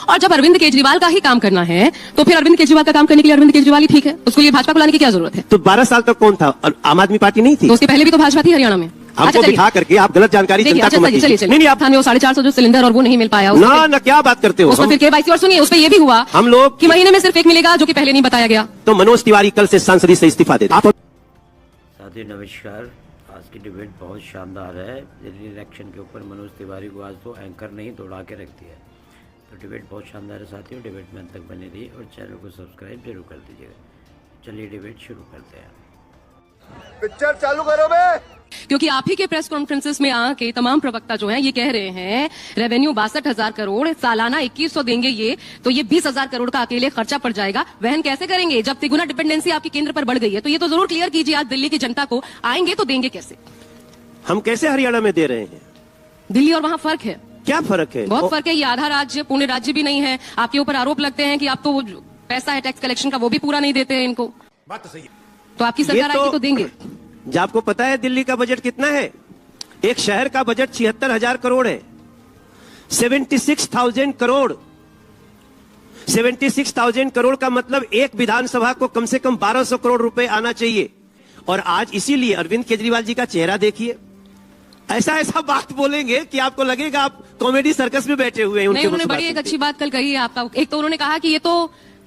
और जब अरविंद केजरीवाल का ही काम करना है तो फिर अरविंद केजरीवाल का काम करने के लिए अरविंद केजरीवाल ही ठीक है, उसके लिए भाजपा को लाने की क्या जरूरत है? तो 12 साल तक कौन था? और आम आदमी पार्टी नहीं थी? तो उसके पहले भी तो भाजपा थी हरियाणा में। हमको बिठा करके आप गलत जानकारी जनता को मत दीजिए। नहीं आप थाने 450 जो सिलेंडर और वो नहीं मिल पाया ना क्या बात करते हो? उसमें फिर केवाईसी और सुनिए उसमें ये भी हुआ हम लोग कि महीने में सिर्फ एक मिलेगा जो कि पहले नहीं बताया गया। तो मनोज तिवारी कल से सांसद से इस्तीफा दे। आप साथियों नमस्कार, आज की डिबेट बहुत शानदार है। दिल्ली इलेक्शन के ऊपर मनोज तिवारी को आज तो एंकर नहीं दौड़ा के रख दिया। तो डिबेट बहुत शानदार है साथियों, डिबेट में अंत तक बने रहिए और चैनल को सब्सक्राइब जरूर कर दीजिएगा। चलिए डिबेट शुरू करते हैं। पिक्चर चालू करो बे। क्योंकि आप ही के प्रेस कॉन्फ्रेंसेस में आके तमाम प्रवक्ता जो हैं ये कह रहे हैं रेवेन्यू 62,000 करोड़, सालाना 2100 देंगे ये, तो ये 20,000 करोड़ का अकेले खर्चा पड़ जाएगा। वहन कैसे करेंगे जब तिगुना डिपेंडेंसी आपकी केंद्र पर बढ़ गई है? तो ये तो जरूर क्लियर कीजिए आज दिल्ली की जनता को, आएंगे तो देंगे कैसे? हम कैसे हरियाणा में दे रहे हैं? दिल्ली और वहां फर्क है। क्या फर्क है? बहुत फर्क है। ये आधा राज्य पूर्ण राज्य भी नहीं है। आपके ऊपर आरोप लगते हैं कि आप तो पैसा है टैक्स कलेक्शन का वो भी पूरा नहीं देते हैं इनको। बात तो सही है। तो आपकी सरकार आएगी तो देंगे। जब आपको पता है दिल्ली का बजट कितना है? एक शहर का बजट 76,000 करोड़ है। 76,000 करोड़ 76,000 करोड़ का मतलब एक विधानसभा को कम से कम 1200 करोड़ रुपए आना चाहिए। और आज इसीलिए अरविंद केजरीवाल जी का चेहरा देखिए, ऐसा बात बोलेंगे कि आपको लगेगा आप कॉमेडी सर्कस में बैठे हुए हैं। नहीं, उन्होंने बड़ी एक अच्छी बात कल कही है आपका। एक तो उन्होंने कहा कि ये तो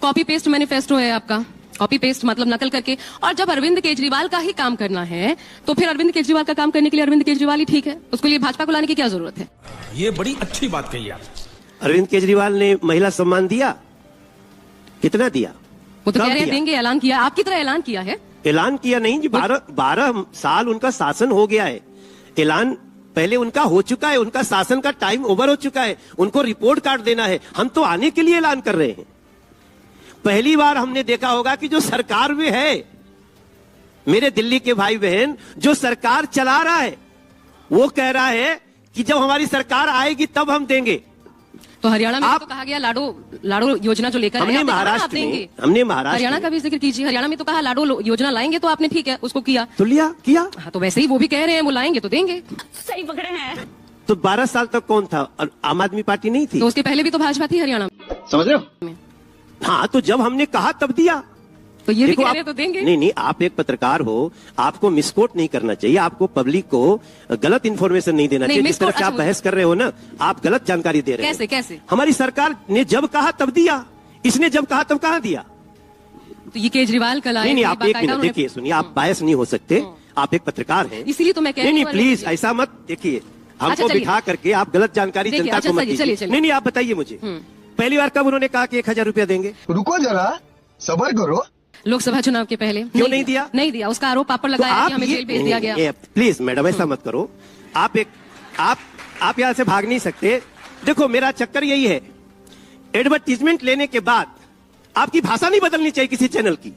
कॉपी पेस्ट मैनिफेस्टो है आपका, कॉपी पेस्ट मतलब नकल करके। और जब अरविंद केजरीवाल का ही काम करना है तो फिर अरविंद केजरीवाल का काम करने के लिए अरविंद केजरीवाल ही ठीक है, उसके लिए भाजपा को लाने की क्या जरूरत है? ये बड़ी अच्छी बात कही आप। अरविंद केजरीवाल ने महिला सम्मान दिया, कितना दिया? वो तो कह रहे हैं देंगे, ऐलान किया, आपकी तरह ऐलान किया है। ऐलान किया नहीं जी, 12 साल उनका शासन हो गया है। ऐलान पहले उनका हो चुका है, उनका शासन का टाइम ओवर हो चुका है, उनको रिपोर्ट कार्ड देना है। हम तो आने के लिए ऐलान कर रहे हैं। पहली बार हमने देखा होगा कि जो सरकार में है, मेरे दिल्ली के भाई बहन, जो सरकार चला रहा है वो कह रहा है कि जब हमारी सरकार आएगी तब हम देंगे। तो हरियाणा में तो कहा गया लाडो योजना जो लेकर हमने महाराष्ट्र हरियाणा का भी जिक्र कीजिए। हरियाणा में तो कहा लाडो योजना लाएंगे, तो आपने ठीक है उसको किया, तो किया। हाँ, तो वैसे ही वो भी कह रहे हैं वो लाएंगे तो देंगे। सही पकड़े हैं। तो 12 साल तक कौन था? और आम आदमी पार्टी नहीं थी? तो उसके पहले भी तो भाजपा थी हरियाणा में, समझ रहे हो? हाँ, तो जब हमने कहा तब दिया। तो ये भी कह रहे हैं तो देंगे। नहीं, आप एक पत्रकार हो, आपको मिसकोट नहीं करना चाहिए, आपको पब्लिक को गलत इन्फॉर्मेशन नहीं देना चाहिए। जिस तरह से आप बहस कर रहे हो ना, आप गलत जानकारी दे रहे हैं। कैसे? हमारी सरकार ने जब कहा तब दिया, इसने जब कहा तब कहाँ दिया? तो ये केजरीवाल कल आए। नहीं, आप एक मिनट देखिए, सुनिए, आप बायस नहीं हो सकते, आप एक पत्रकार हैं, इसीलिए तो मैं कह रही हूं। नहीं प्लीज ऐसा मत देखिए, हमको बिठा करके आप गलत जानकारी जनता को मत दीजिए। नहीं, आप बताइए मुझे, पहली बार कब उन्होंने कहा कि 1,000 रुपया देंगे? रुको जरा, सब्र करो। लोकसभा चुनाव के पहले क्यों नहीं दिया? नहीं दिया, उसका आरोप आप पर लगाया कि हमें जेल भेज दिया गया। प्लीज मैडम ऐसा मत करो। आप यहाँ से भाग नहीं सकते। देखो मेरा चक्कर यही है, एडवर्टीजमेंट लेने के बाद आपकी भाषा नहीं बदलनी चाहिए किसी चैनल की।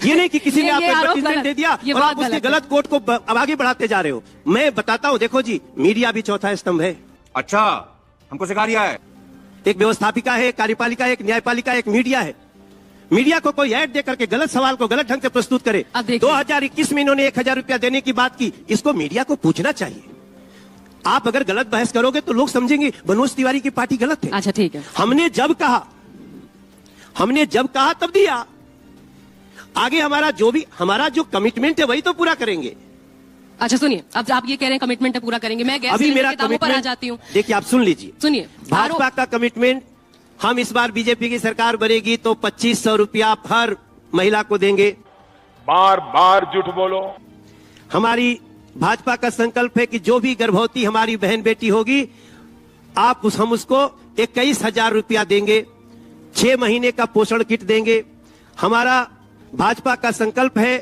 ये नहीं कि किसी ने आपको एडवर्टीजमेंट दे दिया और आप उसके गलत कोट को अब आगे बढ़ाते जा रहे हो। मैं बताता हूँ, देखो जी, मीडिया भी चौथा स्तंभ है। अच्छा, हमको सिखा दिया है। एक व्यवस्थापिका है, एक कार्यपालिका है, एक न्यायपालिका, एक मीडिया है। मीडिया को कोई ऐड देकर के गलत सवाल को गलत ढंग से प्रस्तुत करे। 2021 में इन्होंने 1,000 रुपया देने की बात की, इसको मीडिया को पूछना चाहिए। आप अगर गलत बहस करोगे तो लोग समझेंगे मनोज तिवारी की पार्टी गलत है। अच्छा ठीक है, हमने जब कहा तब दिया। आगे हमारा जो कमिटमेंट है वही तो पूरा करेंगे। अच्छा सुनिए, अब आप ये कह रहे हैं कमिटमेंट है पूरा करेंगे। मैं अभी मेरा कमिटमेंट पर आ जाती हूँ। देखिए, आप सुन लीजिए, सुनिए, भाजपा का कमिटमेंट, हम इस बार बीजेपी की सरकार बनेगी तो 2,500 रुपया हर महिला को देंगे। बार झूठ बोलो। हमारी भाजपा का संकल्प है कि जो भी गर्भवती हमारी बहन बेटी होगी, हम उसको 21,000 रुपया देंगे, 6 महीने का पोषण किट देंगे। हमारा भाजपा का संकल्प है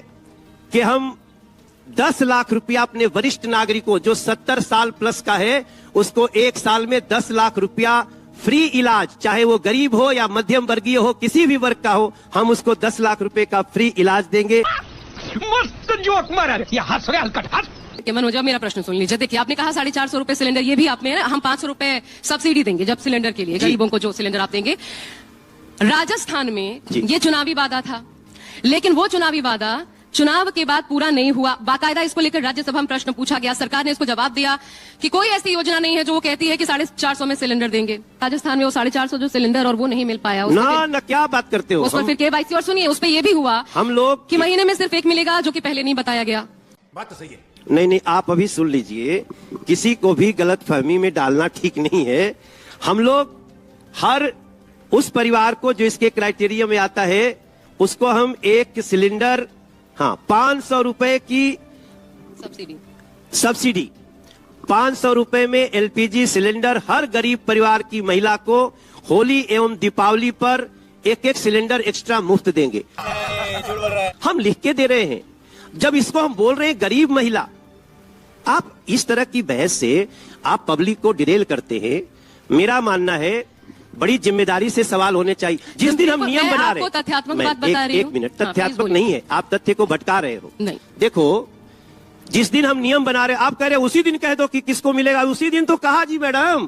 कि हम 10 लाख रुपया अपने वरिष्ठ नागरिकों जो 70 साल प्लस का है, उसको 1 साल में 10 लाख रुपया फ्री इलाज, चाहे वो गरीब हो या मध्यम वर्गीय हो, किसी भी वर्ग का हो, हम उसको 10 लाख रुपए का फ्री इलाज देंगे। मस्त जोक मारा, ये हंस रहे हल्का हंस। मनोज, मेरा प्रश्न सुन लीजिए। देखिए, आपने कहा 450 रुपए सिलेंडर, ये भी आपने, हम 500 रुपए सब्सिडी देंगे जब सिलेंडर के लिए, गरीबों को जो सिलेंडर आप देंगे। राजस्थान में ये चुनावी वादा था, लेकिन वो चुनावी वादा चुनाव के बाद पूरा नहीं हुआ। बाकायदा इसको लेकर राज्यसभा में प्रश्न पूछा गया, सरकार ने इसको जवाब दिया कि कोई ऐसी योजना नहीं है जो वो कहती है कि 450 में सिलेंडर देंगे। राजस्थान में वो 450 जो सिलेंडर और वो नहीं मिल पाया। ना क्या बात करते हो। उस पर फिर केवाईसी, और सुनिए उस पर यह भी हुआ हम लोग कि महीने में सिर्फ एक मिलेगा, जो कि पहले नहीं बताया गया। बात तो सही है। नहीं, आप अभी सुन लीजिए, किसी को भी गलत फहमी में डालना ठीक नहीं है। हम लोग हर उस परिवार को जो इसके क्राइटेरिया में आता है उसको हम एक सिलेंडर 500 रुपए की सब्सिडी 500 रुपए में एलपीजी सिलेंडर हर गरीब परिवार की महिला को होली एवं दीपावली पर एक सिलेंडर एक्स्ट्रा मुफ्त देंगे। हम लिख के दे रहे हैं। जब इसको हम बोल रहे हैं गरीब महिला, आप इस तरह की बहस से आप पब्लिक को डिरेल करते हैं। मेरा मानना है बड़ी जिम्मेदारी से सवाल होने चाहिए। जिस दिन हम नियम बना रहे हैं, तथ्यात्मक बात बता रही हूं। एक मिनट, तथ्यात्मक नहीं है, आप तथ्य को भटका रहे हो। नहीं, देखो, जिस दिन हम नियम बना रहे हैं, आप कह रहे हैं उसी दिन कह दो कि किसको मिलेगा। उसी दिन तो कहा जी मैडम,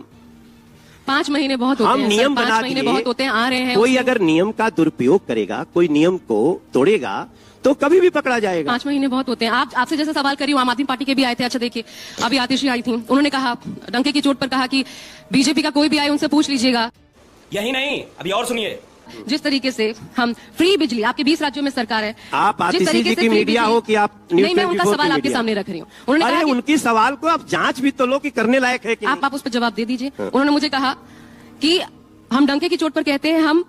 5 महीने बहुत होते हैं। हम नियम बना 5 महीने बहुत होते हैं, आ रहे हैं। कोई अगर नियम का दुरुपयोग करेगा, कोई नियम को तोड़ेगा तो कभी भी पकड़ा जाएगा। 5 महीने बहुत होते हैं। आपसे जैसा सवाल करी हूं, आम आदमी पार्टी के भी आए थे। अच्छा देखिए, अभी आतिशी आई थी, उन्होंने कहा, डंके की चोट पर कहा कि बीजेपी का कोई भी आए उनसे पूछ लीजिएगा। यही नहीं, अभी और सुनिए। जिस तरीके से हम फ्री बिजली, आपके 20 राज्यों में सरकार है, आप आतिशी जी की मीडिया हो कि आप नहीं, मैं उनका सवाल आपके सामने रख रही हूँ। उन्होंने कहा उनकी सवाल को आप जांच भी तो लो कि करने लायक है कि आप उस पर जवाब दे दीजिए। उन्होंने मुझे कहा कि हम डंके की चोट पर कहते हैं हम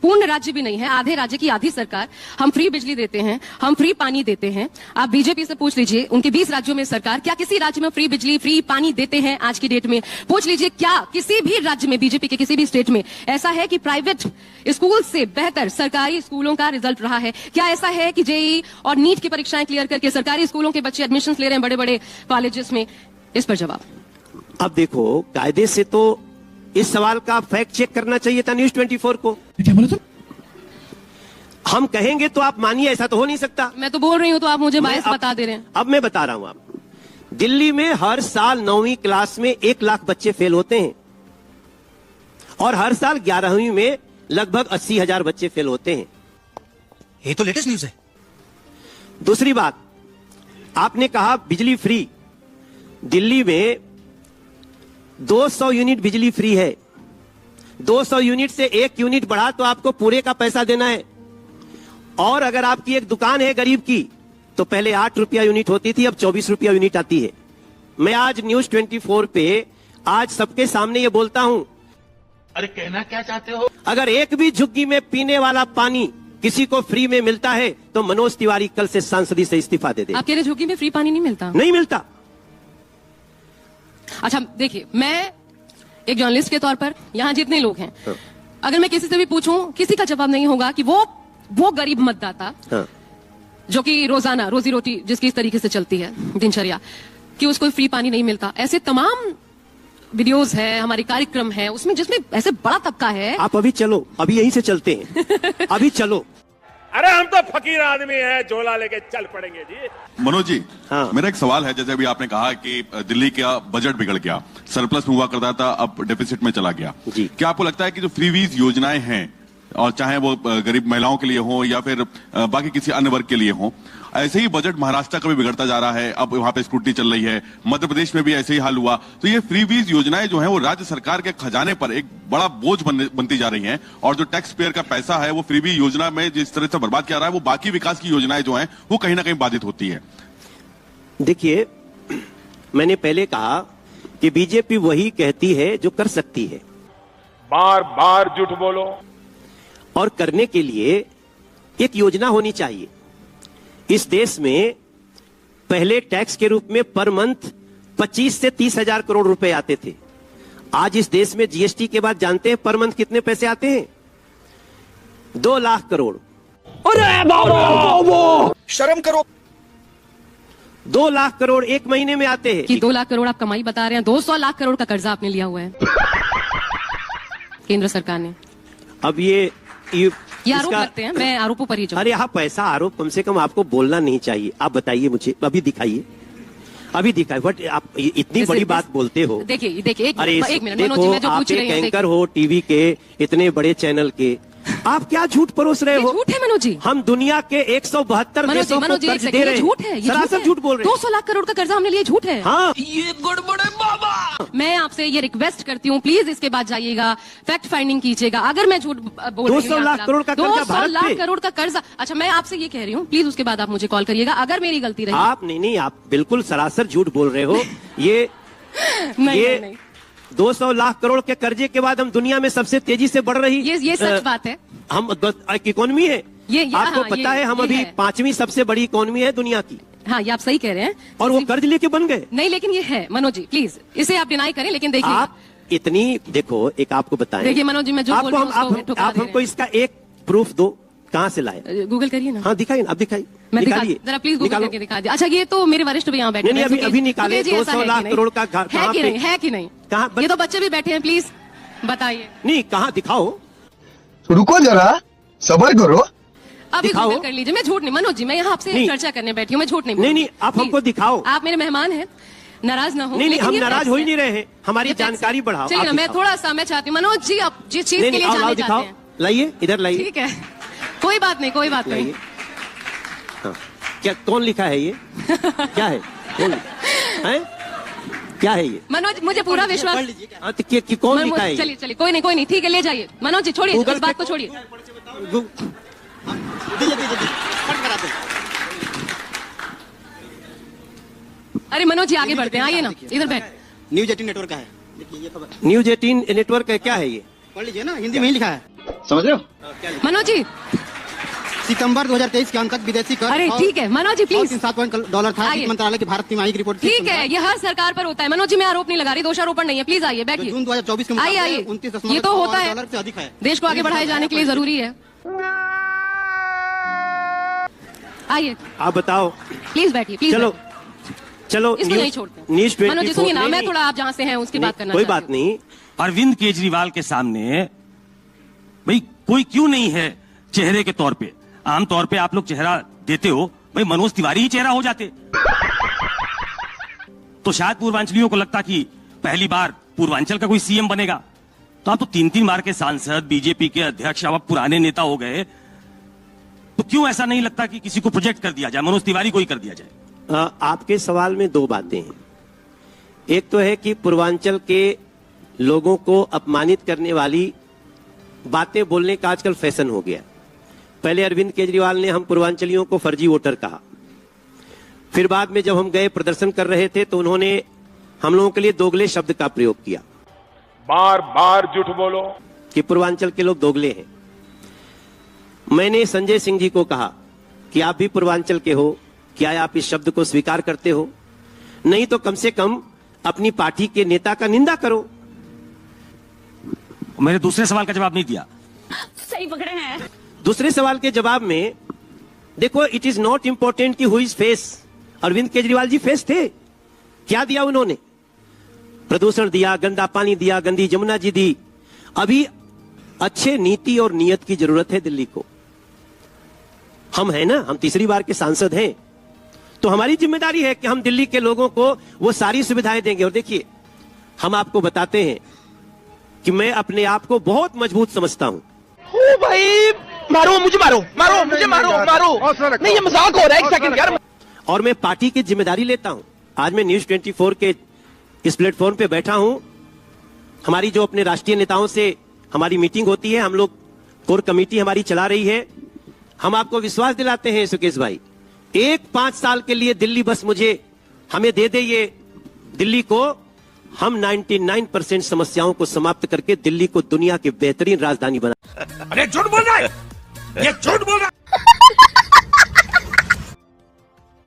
पूर्ण राज्य भी नहीं है, आधे राज्य की आधी सरकार, हम फ्री बिजली देते हैं, हम फ्री पानी देते हैं। आप बीजेपी से पूछ लीजिए, उनके 20 राज्यों में सरकार, क्या किसी राज्य में फ्री बिजली फ्री पानी देते हैं आज की डेट में? पूछ लीजिए, क्या किसी भी राज्य में, बीजेपी के किसी भी स्टेट में ऐसा है कि प्राइवेट स्कूल से बेहतर सरकारी स्कूलों का रिजल्ट रहा है? क्या ऐसा है कि जेईई और नीट की परीक्षाएं क्लियर करके सरकारी स्कूलों के बच्चे एडमिशन ले रहे हैं बड़े बड़े कॉलेजेस में? इस पर जवाब। अब देखो, कायदे से तो इस सवाल का फैक्ट चेक करना चाहिए था न्यूज 24 को। क्या बोले तुम? हम कहेंगे तो आप मानिए, ऐसा तो हो नहीं सकता। मैं तो बोल रही हूं तो आप मुझे बायस बता दे रहे हैं। अब मैं बता रहा हूं आपको, दिल्ली में हर साल 9वीं क्लास में 1 लाख बच्चे फेल होते हैं और हर साल 11वीं में लगभग 80,000 बच्चे फेल होते हैं। ये तो लेटेस्ट न्यूज है। दूसरी बात, आपने कहा बिजली फ्री। दिल्ली में 200 यूनिट बिजली फ्री है। 200 यूनिट से 1 यूनिट बढ़ा तो आपको पूरे का पैसा देना है। और अगर आपकी एक दुकान है गरीब की, तो पहले 8 रुपया यूनिट होती थी, अब 24 रुपया यूनिट आती है। मैं आज न्यूज 24 पे आज सबके सामने ये बोलता हूं, अरे कहना क्या चाहते हो? अगर एक भी झुग्गी में पीने वाला पानी किसी को फ्री में मिलता है तो मनोज तिवारी कल से सांसदी से इस्तीफा दे दे। आप कह रहे झुग्गी में फ्री पानी नहीं मिलता? नहीं मिलता। अच्छा देखिए, मैं एक जर्नलिस्ट के तौर पर यहाँ जितने लोग हैं, अगर मैं किसी से भी पूछूं, किसी का जवाब नहीं होगा कि वो गरीब मतदाता जो कि रोजाना रोजी रोटी जिसकी इस तरीके से चलती है दिनचर्या, कि उसको फ्री पानी नहीं मिलता। ऐसे तमाम वीडियोस है, हमारे कार्यक्रम है, उसमें जिसमें ऐसे बड़ा तबका है। आप अभी चलो, अभी यहीं से चलते हैं। अभी चलो। अरे हम तो फकीर आदमी हैं, झोला लेके चल पड़ेंगे जी। मनोज जी, मेरा एक सवाल है। जैसे अभी आपने कहा कि दिल्ली का बजट बिगड़ गया, सरप्लस में हुआ करता था, अब डेफिसिट में चला गया। क्या आपको लगता है कि जो फ्रीवीज योजनाएं हैं, और चाहे वो गरीब महिलाओं के लिए हो या फिर बाकी किसी अन्य वर्ग के लिए हो, ऐसे ही बजट महाराष्ट्र का भी बिगड़ता जा रहा है, अब वहां पे स्क्रूटनी चल रही है, मध्य प्रदेश में भी ऐसे ही हाल हुआ, तो ये फ्रीवीज योजनाएं जो हैं वो राज्य सरकार के खजाने पर एक बड़ा बोझ बनती जा रही हैं, और जो टैक्स पेयर का पैसा है वो फ्रीवी योजना में जिस तरह से बर्बाद किया रहा है, वो बाकी विकास की योजनाएं जो हैं वो कहीं ना कहीं बाधित होती है। देखिए, मैंने पहले कहा कि बीजेपी वही कहती है जो कर सकती है। बार बार झूठ बोलो। और करने के लिए एक योजना होनी चाहिए। इस देश में पहले टैक्स के रूप में पर मंथ 25 से 30 हजार करोड़ रुपए आते थे। आज इस देश में जीएसटी के बाद जानते हैं पर मंथ कितने पैसे आते हैं? 2 लाख करोड़। अरे बाबा, शर्म करो। 2 लाख करोड़ एक महीने में आते हैं। कि 2 लाख करोड़ आप कमाई बता रहे हैं, 200 लाख करोड़ का कर्जा आपने लिया हुआ है केंद्र सरकार ने। अब ये आरोप लगते हैं, मैं आरोपों पर ही जाऊं। अरे आप ऐसा आरोप कम से कम आपको बोलना नहीं चाहिए। आप बताइए मुझे, अभी दिखाइए, अभी दिखाइए। बट आप इतनी बड़ी बात बोलते हो। देखिए अरे एक मिनट, देखो, आप एक एंकर हो टीवी के, इतने बड़े चैनल के, आप क्या झूठ परोस रहे ये हो? झूठ है मनोज जी। हम दुनिया के 172 मनोज जी, देशों को मनोज जी, एक कर्ज सेकंड, दे रहे ये झूठ है, हैं। ये सरासर झूठ बोल रहे हैं। 200 लाख करोड़ का कर्जा हमने लिया, झूठ है। हाँ, ये गड़बड़े बाबा। मैं आपसे ये रिक्वेस्ट करती हूँ, प्लीज इसके बाद जाइएगा, फैक्ट फाइंडिंग कीजिएगा। अगर मैं झूठ बोल रही हूँ 200 लाख करोड़ का कर्जा 200 भारत लाख पे। करोड़ का कर्जा। अच्छा, मैं आपसे ये कह रही हूँ, प्लीज उसके बाद आप मुझे कॉल करिएगा अगर मेरी गलती रही। आप नहीं, आप बिल्कुल सरासर झूठ बोल रहे हो। ये नहीं, ये नहीं, 200 लाख करोड़ के कर्जे के बाद हम दुनिया में सबसे तेजी से बढ़ रही ये सच बात है। हम इकोनॉमी है। ये आपको हाँ, पता है हम ये अभी है। 5वीं सबसे बड़ी इकोनॉमी है दुनिया की, हाँ, ये आप सही कह रहे हैं। और वो कर्ज लेके बन गए। नहीं, लेकिन ये है मनोज जी, प्लीज इसे आप डिनाई करें, लेकिन देखिए आप इतनी देखो, एक आपको बताएं। देखिए मनोज जी, मैं जो बोल रही हूँ उसको ठुकरा आप दे हमको रहे इसका एक प्रूफ दो, कहाँ से लाए? हैं। गूगल करिए ना। हाँ दिखाइए, आप दिखाइए, मैं दिखा निकालिए, जरा प्लीज गूगल निकालो। करके दिखा दिया। अच्छा, ये तो मेरे वरिष्ठ भी यहाँ बैठे नहीं, हैं, अभी- सुकेश- अभी निकाले, सुकेश जी, ऐसा 200 है कि लाख नहीं? करोड़ का है कहाँ कि पे? नहीं, है कि नहीं? कहाँ? ये तो बच्चे भी बैठे हैं, प्लीज बताइए। नहीं, कहाँ दिखाओ? रुको जरा, सबर करो। अभी दिखाओ। गूगल कर लीजिए। मैं झूठ नहीं, मनोज जी, मैं यहाँ आपसे नहीं। चर्चा करने बैठी हूँ, मैं झूठ नहीं नहीं, बोल नहीं, रही। आप हमको Please, दिखाओ। आप मेरे मेहमान हैं, नाराज ना हो। नहीं, नहीं, लेकिन हम ये नाराज facts हो ही है। नहीं रहे हैं, हमारी ये facts जानकारी है। बढ़ाओ। चलिए आप ना, मैं दिखाओ। थोड़ा सा मैं चाहती हूँ मनोज जी, आप जिस चीज नहीं, के नहीं, लिए आओ, जानना आओ, चाहते दिखाओ, हैं। लाइए, इधर लाइए, ठीक है, कोई बात नहीं, कोई बात नहीं। लाइए। हाँ, क्या कौन लिखा है ये? क्या है? कौन है? क्या है ये? मनोज, मुझे पूरा विश्वास। हाँ, तो कौन लिखा है ये? चलिए चलिए, कोई नहीं, कोई नहीं, ठीक है, ले जाइए मनोज जी, छोड़िए गूगल इस बात पे- को छोड़िए। अरे मनोज जी, आगे बढ़ते हैं, आइए ना, इधर बैठ। न्यूज 18 नेटवर्क का है, देखिए ये खबर न्यूज 18 नेटवर्क है, क्या है ये? पढ़ लीजिए ना, हिंदी में ही लिखा है, समझ रहे हो? मनोज जी, सितंबर 2023 के अंक तक विदेशी कर अरे और- ठीक है मनोज जी, प्लीज। 3.7 डॉलर था। आइए। वित्त मंत्रालय की भारत तिमाही की रिपोर्ट थी। ठीक है, ये हर सरकार पर होता है मनोज जी, मैं आरोप नहीं लगा रही, दोषारोपण नहीं है, प्लीज आइए, बैठिए। जून 2024 के आइए मुकाबले आइए, 29.8 ये तो होता है, डॉलर से अधिक है। देश को आगे बढ़ाए जाने के लिए जरूरी है। आइए, आप बताओ। प्लीज बैठिए, प्लीज चलो चलो, इसको नहीं छोड़ते। न्यूज मनोज जी सुनिए ना, नहीं, मैं नहीं, थोड़ा आप जहाँ से हैं उसकी बात करना कोई चाहती बात हूँ। नहीं। अरविंद केजरीवाल के सामने भाई कोई क्यों नहीं है चेहरे के तौर पे? आमतौर पे आप लोग चेहरा देते हो, भाई मनोज तिवारी ही चेहरा हो जाते तो शायद पूर्वांचलियों को लगता कि पहली बार पूर्वांचल का कोई सीएम बनेगा। तो आप तो 3-3 बार के सांसद, बीजेपी के अध्यक्ष, अब पुराने नेता हो गए, तो क्यों ऐसा नहीं लगता कि किसी को प्रोजेक्ट कर दिया जाए, मनोज तिवारी को ही कर दिया जाए? आपके सवाल में दो बातें हैं। एक तो है कि पूर्वांचल के लोगों को अपमानित करने वाली बातें बोलने का आजकल फैशन हो गया। पहले अरविंद केजरीवाल ने हम पूर्वांचलियों को फर्जी वोटर कहा, फिर बाद में जब हम गए प्रदर्शन कर रहे थे तो उन्होंने हम लोगों के लिए दोगले शब्द का प्रयोग किया, बार बार झूठ बोलो कि पूर्वांचल के लोग दोगले हैं। मैंने संजय सिंह जी को कहा कि आप भी पूर्वांचल के हो, क्या आप इस शब्द को स्वीकार करते हो? नहीं तो कम से कम अपनी पार्टी के नेता का निंदा करो। मेरे दूसरे सवाल का जवाब नहीं दिया। सही पकड़े हैं। दूसरे सवाल के जवाब में देखो, इट इज नॉट इंपॉर्टेंट कि who is face. Arvind Kejriwal ji face थे, क्या दिया उन्होंने? प्रदूषण दिया, गंदा पानी दिया, गंदी जमुना जी दी। अभी अच्छे नीति और नियत की जरूरत है दिल्ली को। हम हैं ना, हम तीसरी बार के सांसद हैं, तो हमारी जिम्मेदारी है कि हम दिल्ली के लोगों को वो सारी सुविधाएं देंगे। और देखिए, हम आपको बताते हैं कि मैं अपने आप को बहुत मजबूत समझता हूं। ओ भाई, मारो मुझे, मारो मारो मुझे, मारो मारो। नहीं, ये मजाक हो रहा है, एक सेकंड यार। और मैं पार्टी की जिम्मेदारी लेता हूं। आज मैं न्यूज 24 के इस प्लेटफॉर्म पे बैठा हूं। हमारी जो अपने राष्ट्रीय नेताओं से हमारी मीटिंग होती है, हम लोग कोर कमेटी हमारी चला रही है। हम आपको विश्वास दिलाते हैं सुकेश भाई, 5 साल के लिए दिल्ली बस हमें दे दे, ये दिल्ली को हम 99% समस्याओं को समाप्त करके दिल्ली को दुनिया की बेहतरीन राजधानी बना। अरे झूठ बोल रहा है, ये झूठ बोल रहा है।